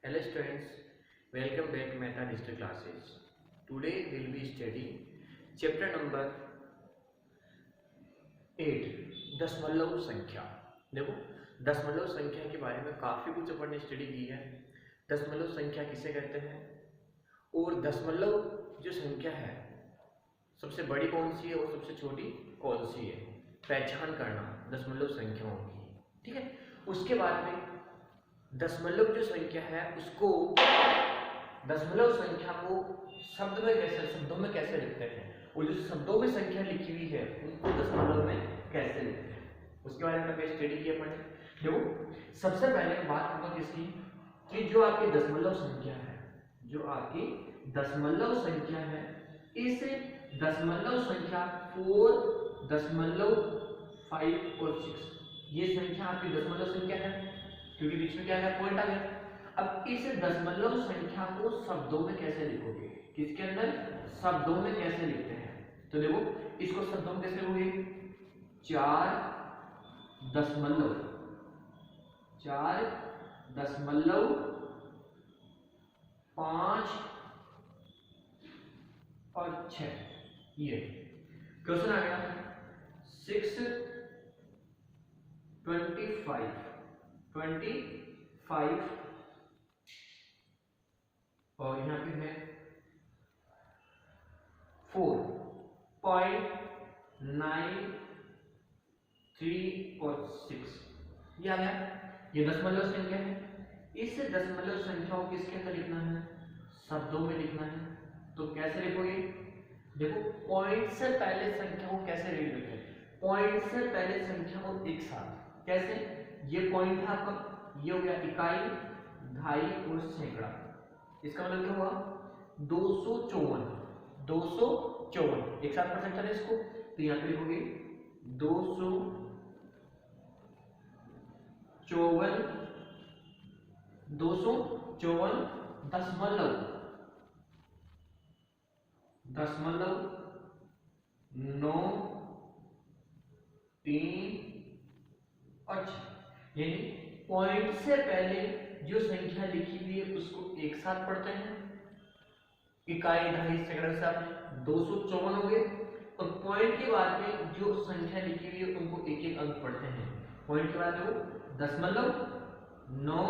Hello students, welcome back to Meta Digital Classes. Today we will be studying chapter number 8 दशमलव संख्या। देखो दशमलव संख्या के बारे में काफ़ी कुछ अपन ने स्टडी की है। दशमलव संख्या किसे कहते हैं और दशमलव जो संख्या है सबसे बड़ी कौन सी है और सबसे छोटी कौन सी है, पहचान करना दशमलव संख्याओं की। ठीक है, उसके बाद में दशमलव जो संख्या है उसको दशमलव संख्या को शब्दों में कैसे लिखते हैं और जो शब्दों में संख्या लिखी हुई है उनको दशमलव में कैसे लिखते हैं उसके बारे में स्टडी किया अपन ने। देखो सबसे पहले बात करूंगा किसकी कि जो आपकी दशमलव संख्या है, जो आपकी दशमलव संख्या है, इस दशमलव संख्या 4.5 और 6 ये संख्या आपकी दशमलव संख्या है क्योंकि बीच में क्या है, पॉइंट आ गया। अब इस दशमलव संख्या को शब्दों में कैसे लिखोगे, किसके अंदर शब्दों में कैसे लिखते हैं, तो देखो इसको शब्दों में कैसे लिखोगे, 4.5 और 6 ये क्वेश्चन आ गया। 6, 25 और यहाँ पे है 4.93 और 6 ये आ गया। ये दशमलव संख्या है। इस दशमलव संख्या को किसके अंदर लिखना है, शब्दों में लिखना है। तो कैसे लिखोगे, देखो पॉइंट से पहले संख्या को कैसे लिखेंगे, पॉइंट से पहले संख्या को एक साथ कैसे, ये पॉइंट था आपका, ये हो गया इकाई, दहाई और सैकड़ा। इसका मतलब क्या हुआ, 254 एक साथ पढ़ सकते हैं इसको। तो यहाँ पे लिखोगे 254 दशमलव 9, 3 और 6 यानी पॉइंट से पहले जो संख्या लिखी हुई है उसको एक साथ पढ़ते हैं, इकाई, दहाई, सैकड़ा से आपने 254 हो गए। और पॉइंट के बाद में जो संख्या लिखी हुई है उनको एक एक अंक पढ़ते हैं। पॉइंट के बाद वो दशमलव, 9,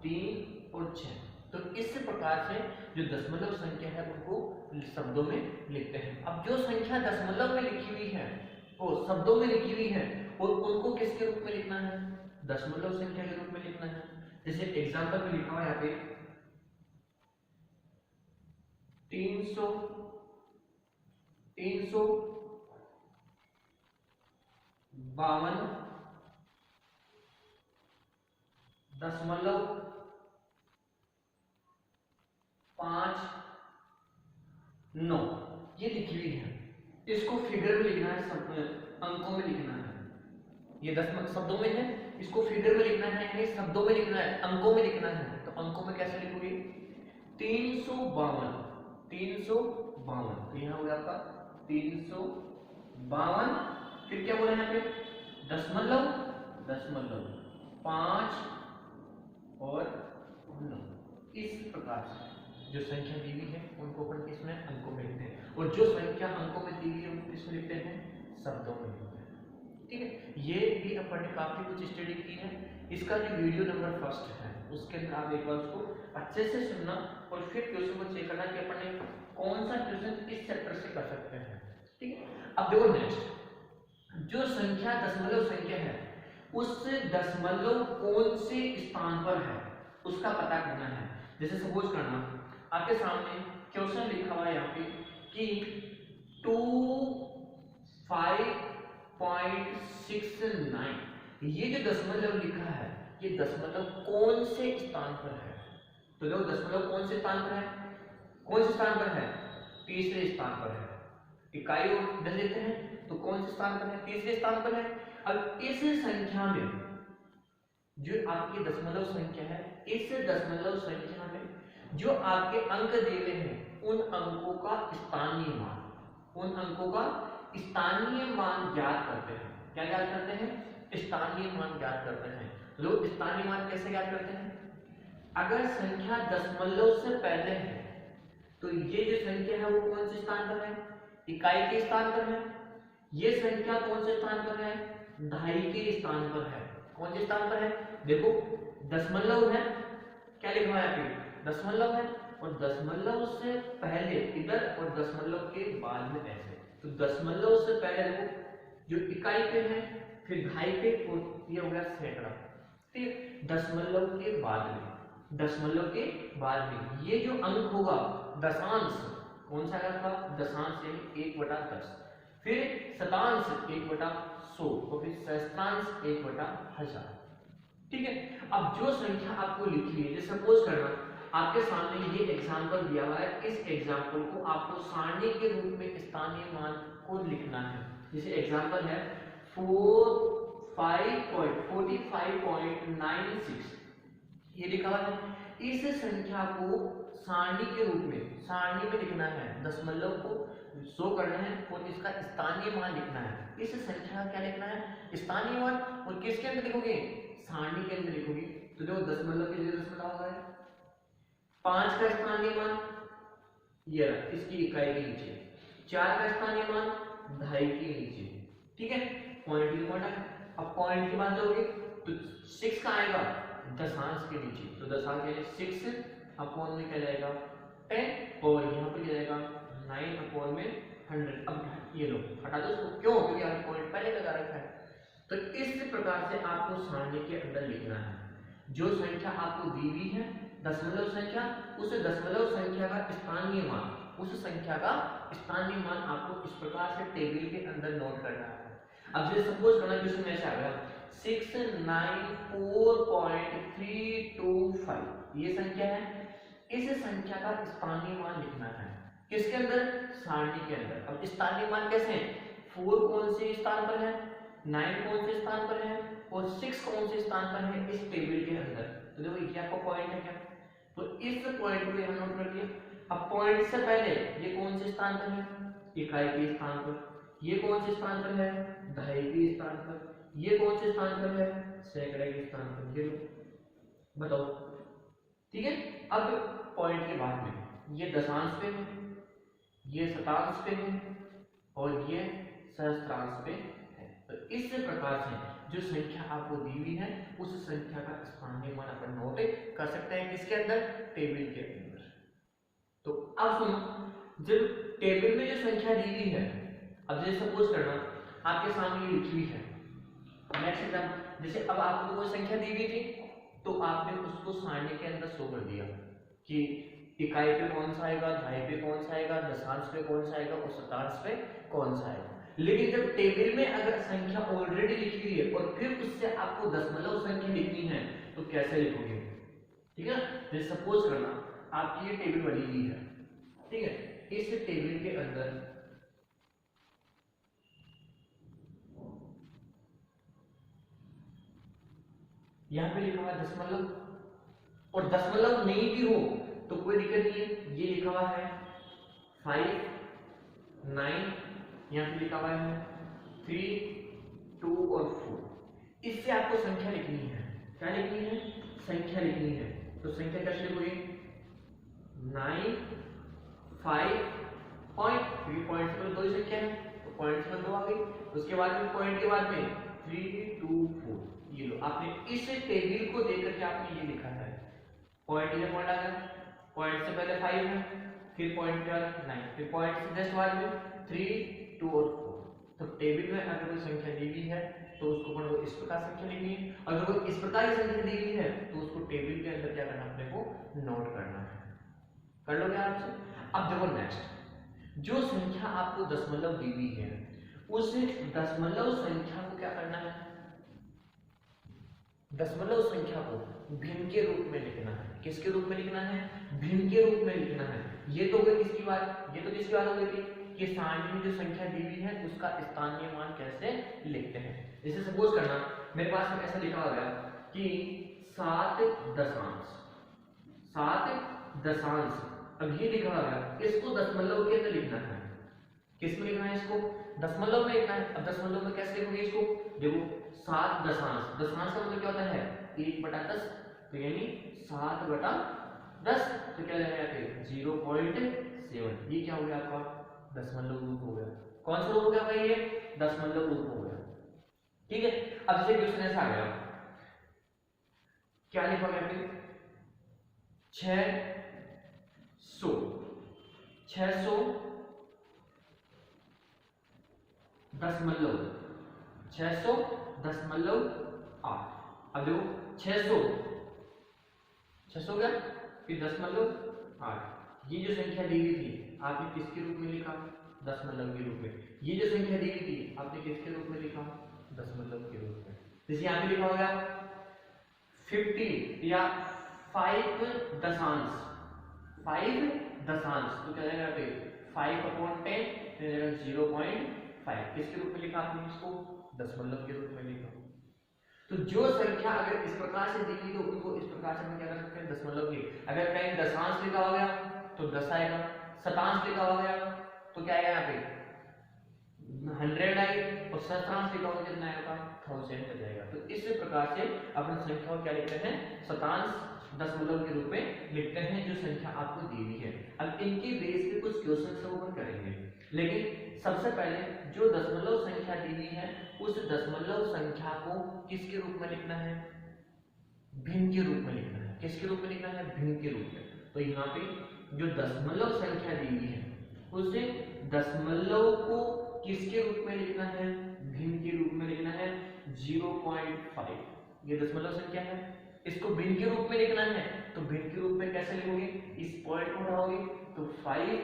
3 और 6। तो इस प्रकार से जो दशमलव संख्या है उनको शब्दों में लिखते हैं। अब जो संख्या दशमलव में लिखी हुई है वो शब्दों में लिखी हुई है और उनको किसके रूप में लिखना है, दशमलव संख्या के रूप में लिखना है। जैसे एग्जांपल में लिखा हुआ है यहाँ पे 352.59 ये लिखी हुई है। इसको फिगर में लिखना है, अंकों में लिखना है। ये दशमलव शब्दों में है, इसको फिगर में लिखना है, यानी शब्दों में लिखना है, अंकों में लिखना है। तो अंकों में कैसे लिखोगे, 352। तो यहाँ हो गया आपका 352। फिर क्या बोला यहाँ पे, दशमलव 5 और 9। इस प्रकार से जो संख्या दी हुई है उनको अपन किसमें, अंकों में लिखते हैं। और जो संख्या अंकों में दी हुई है उनको किसमें लिखते हैं, शब्दों में लिखते हैं। ठीक है, ये भी अपन ने काफी कुछ स्टडी की है। इसका जो वीडियो नंबर 1 है उसके अंदर आप एक बार उसको अच्छे से सुनना और फिर क्वेश्चन को चेक करना कि अपन ने कौन सा क्वेश्चन इस चैप्टर से कर सकते हैं। ठीक है, अब देखो नेक्स्ट जो संख्या दशमलव संख्या है उस दशमलव कौन से स्थान पर है उसका पता करना है। जैसे सपोज करना आपके सामने क्वेश्चन लिखा हुआ है यहाँ पे कि 25.69 ये जो दशमलव लिखा है ये दशमलव कौन से स्थान पर है। तो देखो दशमलव कौन से स्थान पर है, कौन से स्थान पर है, तीसरे स्थान पर है। इकाई और दस लेते हैं तो कौन से स्थान पर है, तीसरे स्थान पर है। अब इस संख्या में जो आपकी दशमलव संख्या है, इस दशमलव संख्या में जो आपके अंक दिए हुए हैं उन अंकों का स्थानीय मान ज्ञात करते हैं। क्या ज्ञात करते हैं, स्थानीय मान ज्ञात करते हैं। लोग स्थानीय मान कैसे ज्ञात करते हैं, अगर संख्या दशमलव से पहले है तो ये जो संख्या है वो कौन से स्थान पर है, इकाई के स्थान पर है। ये संख्या कौन से स्थान पर है, दहाई के स्थान पर है। कौन से स्थान पर है, देखो दशमलव है, क्या लिखा है यहाँ पे दशमलव है, और दशमलव से पहले इधर और दशमलव के बाद में ऐसे। तो दशमलव से पहले देखो जो इकाई पे है, फिर दहाई पे, और ये हो गया सैकड़ा। ठीक, दशमलव के बाद में, दशमलव के बाद में ये जो अंक होगा दशांश, कौन सा होगा, दशांश यानी 1/10, फिर शतांश 1/100, और फिर सहस्त्रांश 1/1000। ठीक है, अब जो संख्या आपको लिखी है, जैसे सपोज करना आपके सामने ये एग्जांपल दिया हुआ है, इस एग्जांपल को आपको सारणी के रूप में स्थानीय मान को लिखना है। जैसे एग्जांपल है 45.96 ये लिखा हुआ है। इस संख्या को सारणी के रूप में, सारणी में लिखना है, दशमलव को शो करना है और इसका स्थानीय मान लिखना है। इस संख्या का क्या लिखना है, स्थानीय मान, और किसके अंदर लिखोगे, सारणी के अंदर लिखोगे। तो देखो दशमलव की जगह दशमलव होगा, 5 का स्थानीय मान ये इसकी इकाई के नीचे, 4 का स्थानीय मान दहाई के नीचे। ठीक है, पॉइंट की पॉइंट है। अब पॉइंट की बात करोगे तो 6 का आएगा दशांश के नीचे, तो दशांश के लिए 6 अपॉन में क्या जाएगा 10, और यहाँ पे क्या जाएगा 9 अपॉन में 100। अब ये लो हटा दो इसको, क्यों, क्योंकि यहाँ पॉइंट पहले लगा रखा है। तो इस प्रकार से आपको सारणी के अंदर लिखना है। जो संख्या आपको दी हुई है दशमलव संख्या, उस दशमलव संख्या का स्थानीय मान, उस संख्या का स्थानीय मान आपको इस प्रकार से टेबल के अंदर नोट करना है। अब जैसे सपोज करना क्वेश्चन में ऐसे आ गया 694.325 ये संख्या है, इस संख्या का स्थानीय मान लिखना है किसके अंदर, सारणी के अंदर। अब स्थानीय मान कैसे हैं, 4 कौन से स्थान पर है, 9 कौन से स्थान पर है, और 6 कौन से स्थान पर है इस टेबल के अंदर। तो देखो ये आपका पॉइंट है क्या, तो इस पॉइंट को हम नोट कर लिया। अब पॉइंट से पहले ये कौन से स्थान पर है, इकाई के स्थान पर, ये कौन से स्थान पर है, दहाई के स्थान पर, ये कौन से स्थान पर है, सैकड़े के स्थान पर। ये बताओ, ठीक है। अब पॉइंट के बाद में ये दशांश पे है, ये शतांश पे है, और ये सहस्त्रांश पे है। तो इस प्रकार से जो संख्या आपको दी हुई है उस संख्या का स्थानीय मान अपन नोट कर सकते हैं किसके अंदर, टेबल के अंदर। तो अब सुनो, जब टेबल में जो संख्या दी हुई है, अब जैसे सपोज करना आपके सामने ये लिखी हुई है, नेक्स्ट एग्जांपल, जैसे अब आपको कोई संख्या दी हुई थी तो आपने उसको सारणी के अंदर शो कर दिया कि इकाई पे कौन सा आएगा, दहाई पे कौन सा आएगा, दशांश पे कौन सा आएगा, और शतांश पे कौन सा आएगा। लेकिन जब टेबल में अगर संख्या ऑलरेडी लिखी हुई है और फिर उससे आपको दशमलव संख्या लिखनी है तो कैसे लिखोगे, ठीक है। जैसे सपोज करना आपकी ये टेबल बनी हुई है, ठीक है, इस टेबल के अंदर यहाँ पे लिखा हुआ है दशमलव, और दशमलव नहीं भी हो तो कोई दिक्कत नहीं है, ये लिखा हुआ है 5, 9, यहाँ पे लिखा हुआ है 3, 2 और 4। इससे आपको संख्या लिखनी है, क्या लिखनी है, संख्या लिखनी है। तो संख्या कैसे लिखोगे, 9, 5 पॉइंट, क्योंकि पॉइंट से दो ही संख्या है तो पॉइंट से 2 आ गई। उसके बाद में पॉइंट के बाद में 3, 2, 4, ये लो आपने इस टेबल को देख करके आपने ये लिखा है। पॉइंट ये पॉइंट आ गया, पॉइंट से पहले 5 है, फिर पॉइंट के बाद 9, फिर पॉइंट से जस्ट बाद में 3, 2 और 4। तो टेबल में अगर कोई संख्या दी हुई है तो उसको अपन को इस प्रकार संख्या लिखनी है, अगर कोई इस प्रकार की संख्या दी हुई है तो उसको टेबल के अंदर क्या करना है, अपने को नोट करना है। कर लोगे आराम से। अब देखो नेक्स्ट, जो संख्या आपको दशमलव दी हुई है उस दशमलव संख्या को क्या करना है, दशमलव संख्या को भिन्न के रूप में लिखना है। किसके रूप में लिखना है, भिन्न के रूप में लिखना है। ये तो गई किसकी बात, ये तो किसकी बात हो गई थी कि सारणी में जो संख्या दी हुई है उसका स्थानीय मान कैसे लिखते हैं। जैसे सपोज करना मेरे पास में ऐसा लिखा हुआ कि 7 दशांश, अब ये लिखा हुआ इसको दशमलव के अंदर लिखना है। किस में लिखना है, इसको दशमलव में लिखना है। अब दशमलव में कैसे लिखोगे इसको, देखो 7 दशांश, दशांश का मतलब क्या होता है 1/10, तो यानी 7/10, तो क्या जाएगा यहाँ पे 0.7। ये क्या हो गया आपका दशमलव रूप हो गया। कौन सा रूप हो गया भाई? ये दशमलव रूप हो गया। ठीक है, अब से क्वेश्चन ऐसा आ गया, क्या लिखा गया फिर 600 दशमलव 600.8। अब देखो 600 क्या, फिर दशमलव 8। ये जो संख्या दी हुई थी आपने किसके रूप में लिखा? दशमलव के रूप में। ये जो संख्या दी हुई थी आपने किसके रूप में लिखा? दशमलव के रूप में। जैसे यहाँ पे लिखा होगा 50 या 5 दशांश, तो क्या जाएगा यहाँ पे 5/10 0.5। किसके रूप में लिखा आपने इसको? दशमलव के रूप में लिखा। तो जो संख्या अगर इस प्रकार से दी गई तो उनको इस प्रकार से हम क्या कर सकते हैं? दशमलव के। अगर कहीं दशांश लिखा हो गया तो 10 आएगा, शतांश लिखा हो गया तो क्या आएगा यहाँ पे 100 आएगी, और सहस्त्रांश लिखा होगा कितना आएगा? 1000 आ जाएगा। तो इस प्रकार से अपन संख्या को क्या लिखते हैं? शतांश दशमलव के रूप में लिखते हैं जो संख्या आपको दी हुई है। अब इनकी बेस पे कुछ क्वेश्चन सब अपन करेंगे, लेकिन सबसे पहले जो दशमलव संख्या दी हुई है उस दशमलव संख्या को किसके रूप में लिखना है? भिन्न के रूप में लिखना है। किसके रूप में लिखना है? भिन्न के रूप में। तो यहाँ पे जो दशमलव संख्या दी हुई है उसे दशमलव को किसके रूप में लिखना है? भिन्न के रूप में लिखना है 0.5। ये दशमलव संख्या है, इसको भिन्न के रूप में लिखना है। तो भिन्न के रूप में कैसे लिखोगे? इस पॉइंट को हटाओगे तो 5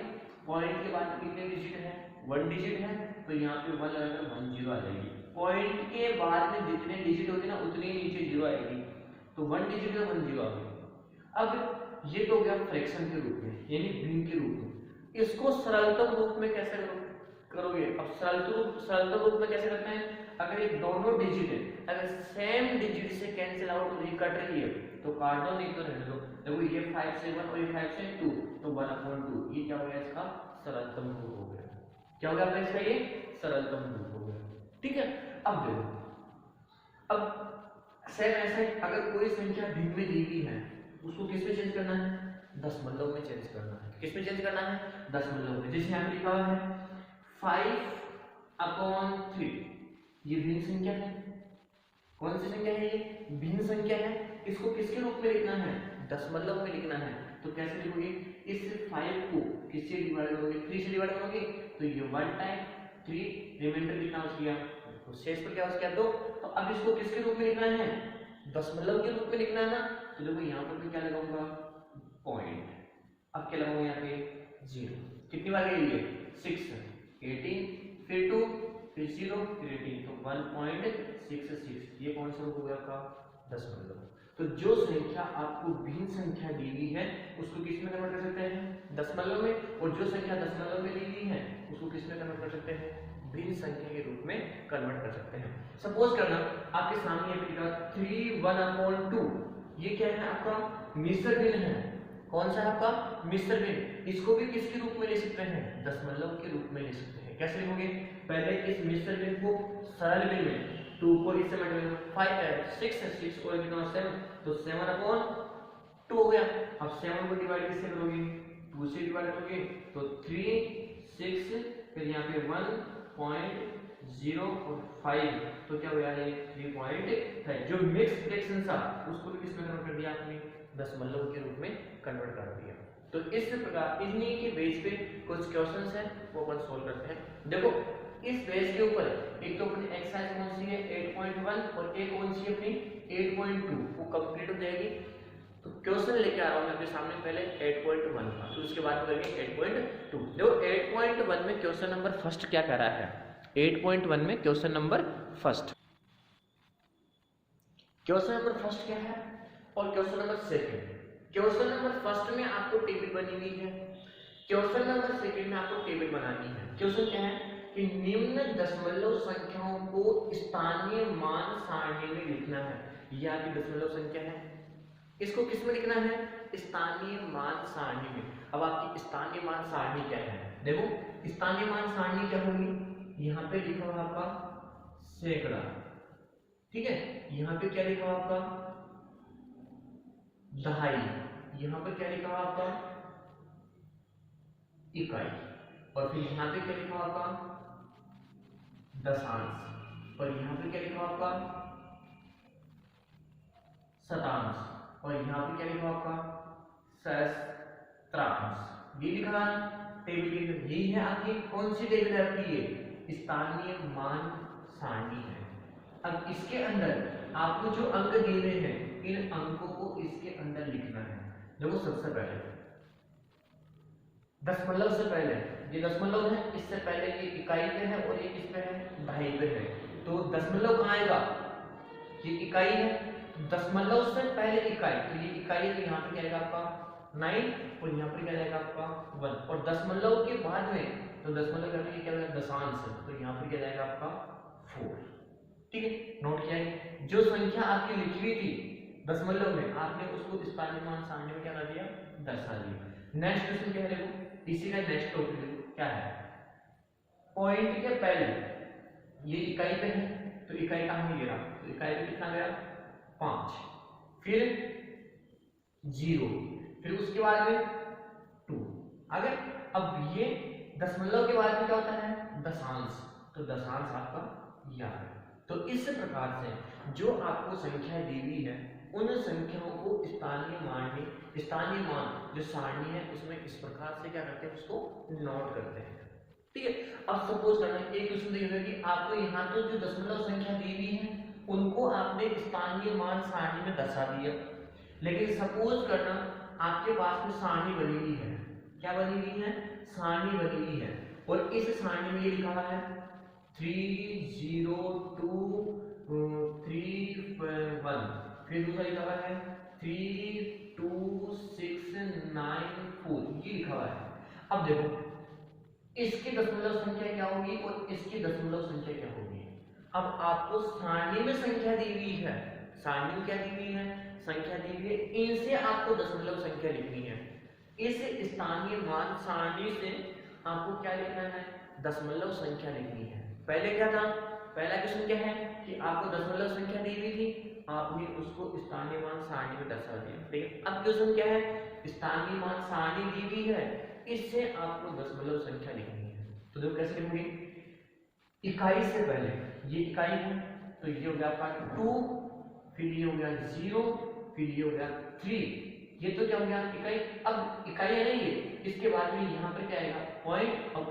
पॉइंट के बाद कितने डिजिट है? 1 डिजिट है, तो यहाँ पे 1 लगाकर 10 आ जाएगी। पॉइंट के बाद में जितने डिजिट होंगे ना उतने ही नीचे 0 आएगी, तो 1 डिजिट में 10 आ गई। अब ये तो हो गया फ्रैक्शन के रूप में, यानी भिन्न के रूप में। इसको सरलतम रूप में कैसे करोगे? अब सरलतम रूप में कैसे करते हैं? अगर ये दोनों डिजिट है अगर सेम डिजिट से कैंसिल आउट हो रही, कट रही है तो काट दो, नहीं तो रहने दो। देखो ये 5 से 1 और ये 5 से 2, तो 1/2। ये क्या हो गया? इसका सरलतम रूप हो गया। क्या हो गया आपका इसका? ये सरलतम रूप हो गया। ठीक है, अब देखो, अब सेम ऐसे अगर कोई संख्या भिन्न में दी हुई है उसको किस में चेंज करना है? दशमलव में चेंज करना है। किस में चेंज करना है? दशमलव में। जैसे यहाँ पे लिखा हुआ है 5/3, ये भिन्न संख्या है। कौन सी संख्या है? ये भिन्न संख्या है। इसको किसके रूप में लिखना है? दशमलव में लिखना है। तो कैसे लिखोगे? इस 5 को किससे डिवाइड करोगे? 3 से डिवाइड करोगे, तो ये 1 टाइम 3 रिमाइंडर कितना हो गया? तो शेष पर क्या हो गया? 2। तो अब इसको किसके रूप में लिखना है? दशमलव के रूप में लिखना है ना। तो देखो यहाँ पर क्या लगाऊंगा? पॉइंट। अब क्या लगाऊंगा यहाँ पे? 0। कितनी बार गई ये? 6, 18, फिर 2, फिर 0, फिर 18, तो 1.66। ये कौन सा रूप हो गया आपका? दशमलव। तो जो संख्या आपको भिन्न संख्या दी हुई है उसको किस में कन्वर्ट कर सकते हैं? दशमलव में। और जो संख्या दशमलव में दी हुई है उसको किस में कन्वर्ट कर सकते हैं? भिन्न संख्या के रूप में कन्वर्ट कर सकते हैं। सपोज करना आपके सामने ये लिखा 3/1/2। ये क्या है? आपका मिश्र भिन्न है। कौन सा है आपका? मिश्र भिन्न। इसको भी किसके रूप में ले सकते हैं? दशमलव के रूप में ले सकते हैं। कैसे लिखोगे? पहले इस मिश्र भिन्न को सरल भिन्न में 2 को इससे मल्टीप्लाई 5 6 और कितना 7, तो 7/2 हो गया। अब 7 को डिवाइड किससे करोगे? 2 से डिवाइड करोगे, तो 3 6 फिर यहाँ पे 1.0 और 5, तो क्या हो गया? ये 3.5। जो मिक्स फ्रैक्शन था उसको भी किसमें कन्वर्ट कर दिया आपने? दशमलव के रूप में कन्वर्ट कर दिया। तो इस प्रकार इन्हीं के बेस पे कुछ क्वेश्चंस हैं वो अपन सोल्व करते हैं। देखो इस बेस के ऊपर एक तो अपनी एक्सरसाइज कौन सी है? 8.1 और एक कौन सी अपनी 8.2 वो कंप्लीट हो जाएगी। तो क्वेश्चन लेके आ रहा हूं मैं आपके सामने पहले 8.1 का, तो उसके बाद करेंगे 8.2। देखो 8.1 में क्वेश्चन नंबर फर्स्ट क्या कह रहा है? 8.1 में क्वेश्चन नंबर फर्स्ट क्या है और question number second. Question number first में आपको टेबल बनी हुई है, क्वेश्चन नंबर सेकंड में आपको टेबल बनानी है। क्वेश्चन क्या है कि निम्न दशमलव संख्याओं को स्थानीय मान सारणी में लिखना है। ये आपकी दशमलव संख्या है, इसको किस में लिखना है? स्थानीय मान सारणी में। अब आपकी स्थानीय मान सारणी क्या है? देखो स्थानीय मान सारणी क्या होगी? यहाँ पे लिखा हुआ आपका सैकड़ा, ठीक है। यहाँ पे क्या लिखा हुआ आपका दहाई, यहाँ पर क्या लिखा हुआ आपका इकाई, और फिर यहाँ पे क्या लिखा हुआ आपका दशांश, और यहाँ पे क्या लिखा हुआ आपका शतांश, और यहाँ पे क्या लिखा हुआ आपका सहस्त्रांश। ये लिखा है टेबल के अंदर। यही है आपकी कौन सी टेबल है आपकी, ये स्थानीय मान सारणी है। अब इसके अंदर आपको जो अंक दिए हुए हैं, इन अंकों को इसके अंदर लिखना है। देखो सबसे पहले दशमलव से पहले, ये दशमलव है, इससे पहले ये इकाई पे है और ये किस पे है, दहाई पे है। तो दशमलव कहाँ आएगा, ये इकाई है, दशमलव से पहले इकाई, तो ये इकाई है, तो यहाँ पे क्या आएगा आपका 9, और यहाँ पर क्या आएगा आपका 1, और दशमलव के बाद में, तो दशमलव के बाद क्या आएगा दशांश, तो यहाँ पर क्या जाएगा आपका 4। ठीक है, नोट किया है। जो संख्या आपकी लिखी हुई थी दशमलव में, आपने उसको स्थानीय मान सारणी में क्या कर दिया, दर्शा दिया। नेक्स्ट क्वेश्चन क्या है, देखो इसी का नेक्स्ट टॉपिक क्या है, पॉइंट के पहले ये इकाई पे है, तो इकाई कहाँ में गिरा, तो इकाई पे कितना गया 5, फिर 0, फिर उसके बाद में 2 आ गए। अब ये दशमलव के बाद में क्या होता है दशांश, तो दशांश आपका यह है। तो इस प्रकार से जो आपको संख्या दी हुई है, उन संख्याओं को स्थानीय मान में, स्थानीय मान जो सारणी है उसमें इस प्रकार से क्या करते हैं, उसको नोट करते हैं। ठीक है, अब सपोज करना एक क्वेश्चन देखिएगा कि आपको यहाँ तो जो दशमलव संख्या दी हुई है उनको आपने स्थानीय मान सारणी में दर्शा दिया, लेकिन सपोज करना आपके पास में सारणी बनी हुई है, क्या बनी हुई है, सारणी बनी हुई है, और इस सारणी में ये लिखा हुआ है 3 0 2 3 1, फिर दूसरा लिखा हुआ है 3 2 6 9 4, ये लिखा हुआ है। अब देखो इसकी दशमलव संख्या क्या होगी और इसकी दशमलव संख्या क्या होगी। अब आपको सारणी में संख्या दी हुई है, सारणी में क्या दी हुई है, संख्या दी हुई है, इनसे आपको दशमलव संख्या लिखनी है। इस स्थानीय मान सारणी से आपको क्या लिखना है, दशमलव संख्या लिखनी है। पहले क्या था, पहला क्वेश्चन क्या है कि आपको दशमलव संख्या दी हुई थी, आपने उसको स्थानीय मान सारणी में दर्शा दिया। लेकिन अब क्वेश्चन क्या है, स्थानीय मान सारणी दी हुई है, इससे आपको दशमलव संख्या लिखनी है। तो देखो कैसे लिखोगे, इकाई से पहले ये इकाई है, तो ये हो गया आपका 2, फिर ये हो गया 0, फिर ये हो गया 3, ये तो क्या हो गया इकाई। अब इकाई है ना ये, इसके बाद में यहाँ पर क्या आएगा पॉइंट। अब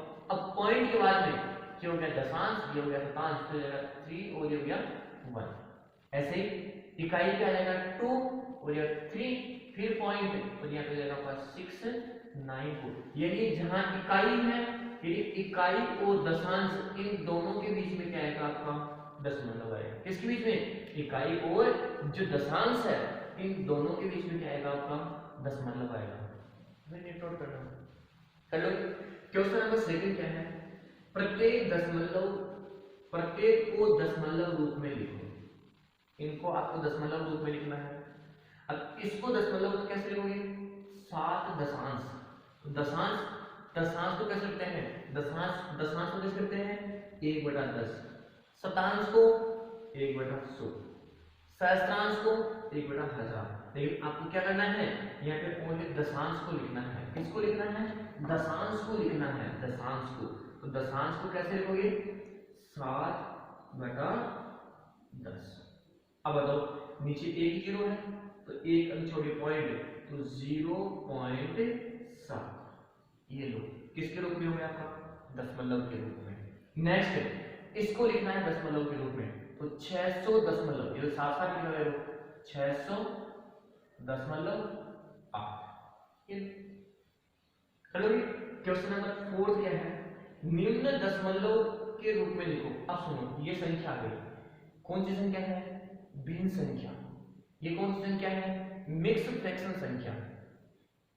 पॉइंट के बाद में क्या हो गया दशांश, ये हो गया शतांश, तो हो जाएगा 3 और ये हो गया 1। ऐसे ही इकाई पे आ जाएगा 2 और ये 3, फिर पॉइंट और यहाँ पे जाएगा आपका 6 9 4। यानी जहां इकाई है, यानी इकाई और दशांश इन दोनों के बीच में क्या आएगा आपका दशमलव आएगा। किसके बीच में, इकाई और जो दशांश है इन दोनों के बीच में क्या आएगा आपका दशमलव आएगा। मैंने नोट करना कर लो। क्वेश्चन नंबर 2 क्या है, प्रत्येक को दशमलव रूप में लिखो। इनको आपको दशमलव रूप में लिखना है। अब इसको दशमलव में कैसे लिखोगे, 7 दशांश, दशांश को कैसे लिखते हैं, दशांश को कैसे लिखते हैं 1/10, शतांश को 1/100, सहस्त्रांश को 1/1000। लेकिन आपको क्या करना है, यहाँ पे ओनली दशांश को लिखना है। किसको लिखना है, दशांश को लिखना है, दशांश को। तो दशांश को कैसे लिखोगे 7/10। अब बताओ नीचे एक 0 है, तो एक अंक छोड़िए पॉइंट, तो 0.7, ये लो किसके रूप में हो गया आपका दशमलव के रूप में। नेक्स्ट इसको लिखना है दशमलव के रूप में, तो 600 दशमलव, ये साथ साथ लिखा है 600 दशमलव 8। चलो क्वेश्चन नंबर 4 क्या है, निम्न दशमलव के रूप में लिखो। अब सुनो ये संख्या आ गई, कौन सी संख्या है, भिन्न संख्या। ये कौन सी संख्या है, मिक्स फ्रैक्शन संख्या।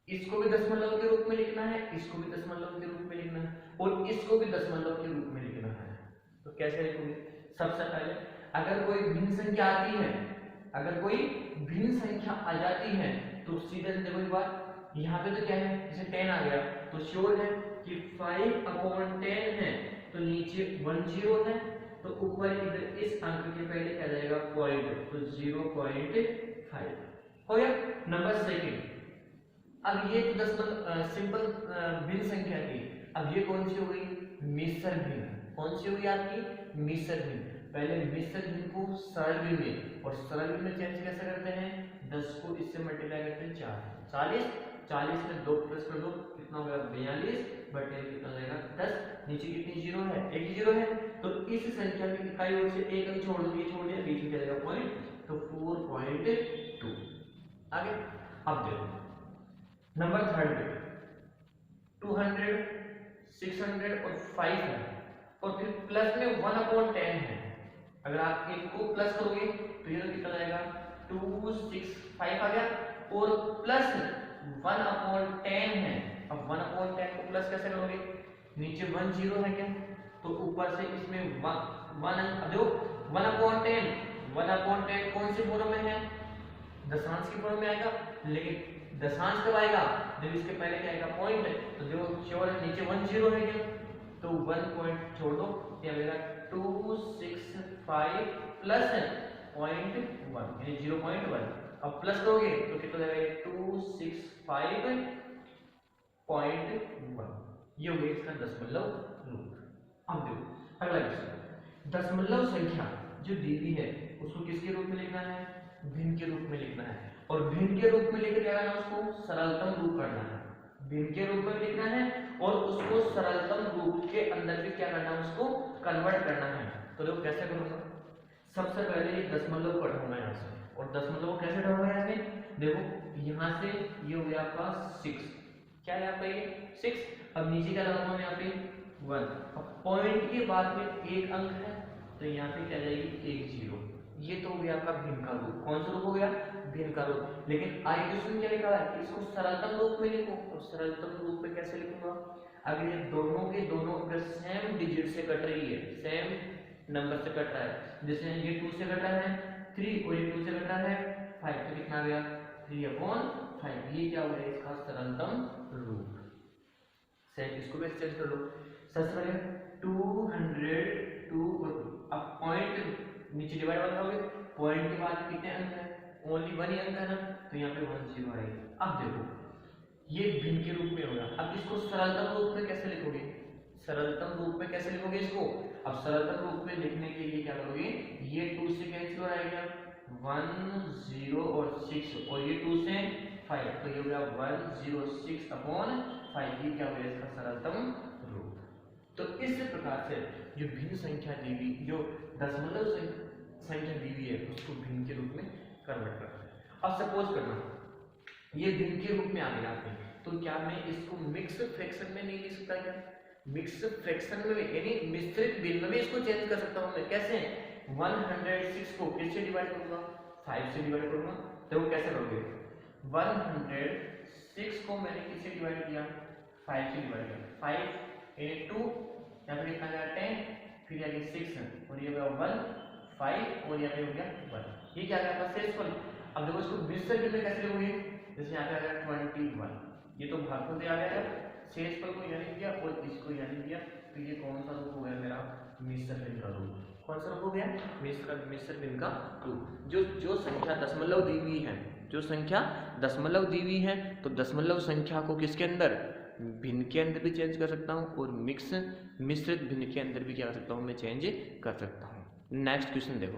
इसको भी दशमलव के रूप में लिखना है, इसको भी दशमलव के रूप में लिखना है, और इसको भी दशमलव के रूप में लिखना है। तो कैसे लिखोगे, सबसे पहले अगर कोई भिन्न संख्या आती है, अगर कोई भिन्न संख्या आ जाती है तो सीधे देखो एक बार, यहाँ पे तो क्या है, जैसे 10 आ गया तो श्योर है कि 5/10 है, तो नीचे 1 0 है, तो ऊपर इधर इस अंक के पहले क्या जाएगा पॉइंट, तो 0.5। हो गया। नंबर सेकंड, अब ये तो दशमलव सिंपल भिन्न संख्या थी, अब ये कौन सी हो गई, मिश्र भिन्न। कौन सी होगी आपकी, मिश्र भिन्न। पहले मिश्र भिन्न को सरल भिन्न में, और सरल भिन्न में चेंज कैसे करते हैं, 10 को इससे मल्टीप्लाई करते हैं 4, 40 में 2 प्लस कर दो कितना होगा 42 बटे कितना रहेगा 10, नीचे कितनी जीरो है, एक जीरो है, तो इस संख्या की इकाई ओर से एक अंक छोड़ दो, ये छोड़ दिया, बीच में क्या रहेगा पॉइंट, तो 4.2। आगे अब देखो नंबर थर्ड पे 200, 600 और 5 है, और फिर प्लस में 1/10 है। अगर आप एक को प्लस करोगे तो ये कितना जाएगा 265 आ गया, और प्लस 1/10 है। अब 1/10 को प्लस कैसे करोगे, नीचे 1 जीरो है क्या, तो ऊपर से इसमें 1 अंक दो, 1/10 कौन से फॉर्म में है, दशांश की फॉर्म में आएगा, लेकिन दशांश कब आएगा, जब इसके पहले क्या आएगा पॉइंट, तो जो श्योर है नीचे 1 जीरो है क्या, तो 1 पॉइंट छोड़ दो, क्या मिलेगा 265 प्लस 0.1 यानी 0.1। अब प्लस करोगे तो कितना जाएगा 265.1, ये हो गया इसका दशमलव रूप। अब देखो अगला क्वेश्चन, दशमलव संख्या जो दी हुई है उसको किसके रूप में लिखना है, भिन्न के रूप में लिखना है, और भिन्न के रूप में लिख क्या करना है, उसको सरलतम रूप करना है, भिन्न के रूप में लिखना है, और उसको सरलतम रूप के अंदर भी क्या करना है, उसको कन्वर्ट करना है। तो देखो कैसे करूंगा, सबसे पहले ये दशमलव पढ़ूंगा यहाँ से, और दशमलव कैसे ढूंढूंगा यहाँ से, देखो यहाँ से ये हो गया आपका 6, क्या है आपका ये 6, अब नीचे क्या लगाऊंगा यहाँ पे 1, अब पॉइंट के बाद में एक अंक है, तो यहाँ पे क्या जाएगी 1 जीरो, ये तो हो गया आपका भिन्न का रूप। कौन सा रूप हो गया, भिन्न का रूप। लेकिन आई क्वेश्चन क्या लिखा है, इसको सरलतम रूप में लिखो, और सरलतम रूप में कैसे लिखूंगा, अगर ये दोनों के दोनों अगर सेम डिजिट से कट रही है, सेम नंबर से कट रहा है, जैसे ये 2 से कट रहा है 3, और ये 2 से कट रहा है 5, तो कितना आ गया 3/5, ये क्या हो गया इसका सरलतम रूप। सेम इसको भी चेंज कर लो, सबसे पहले 202 और अब पॉइंट नीचे डिवाइड करोगे, पॉइंट के बाद कितने अंक है, ओनली 1 ही अंक है ना, तो यहाँ पे 1 जीरो आएगा। अब देखो ये भिन्न के रूप में होगा, अब इसको सरलतम रूप में कैसे लिखोगे, सरलतम रूप में कैसे लिखोगे इसको, अब सरलतम रूप में लिखने के लिए क्या करोगे, ये 2 से कैंसिल हो जाएगा 1 0 और 6, और ये 2 से 5, तो ये हो गया 106/5, ये क्या हो गया इसका सरलतम रूप। तो इस प्रकार से जो भिन्न संख्या दी हुई, जो दशमलव संख्या दी हुई है उसको भिन्न के रूप में कन्वर्ट करते हैं। अब सपोज करना ये भिन्न के रूप में आ गया आपने, तो क्या मैं इसको मिक्स फ्रैक्शन में नहीं लिख सकता, क्या मिक्स फ्रैक्शन में यानी मिश्रित भिन्न में भी इसको चेंज कर सकता हूँ मैं, कैसे 106 को किससे डिवाइड करूंगा, 5 से डिवाइड करूंगा, तो वो कैसे करोगे, 106 को मैंने किससे डिवाइड किया, 5 से डिवाइड किया, 5 यानी 2, यहाँ पे कितना गया 10, फिर यहाँ 6, और ये हो गया 1 5, और यहाँ पे हो गया 1, ये क्या गया आपका शेषफल। अब देखो इसको मिश्र भिन्न में कैसे लिखोगे, जैसे यहाँ पे आ गया 21, ये तो भागफल से आ गया है, शेषफल को यहाँ लिख दिया और इसको यहाँ लिख दिया, तो ये कौन सा रूप हो गया मेरा, मिश्र भिन्न का रूप। कौन सा रूप हो गया, मिश्र भिन्न का रूप। जो संख्या दशमलव दी हुई है, जो संख्या दशमलव दी हुई है, तो दशमलव संख्या को किसके अंदर, भिन्न के अंदर भी चेंज कर सकता हूँ, और मिश्रित भिन्न के अंदर भी क्या कर सकता हूँ मैं, चेंज कर सकता हूँ। नेक्स्ट क्वेश्चन देखो।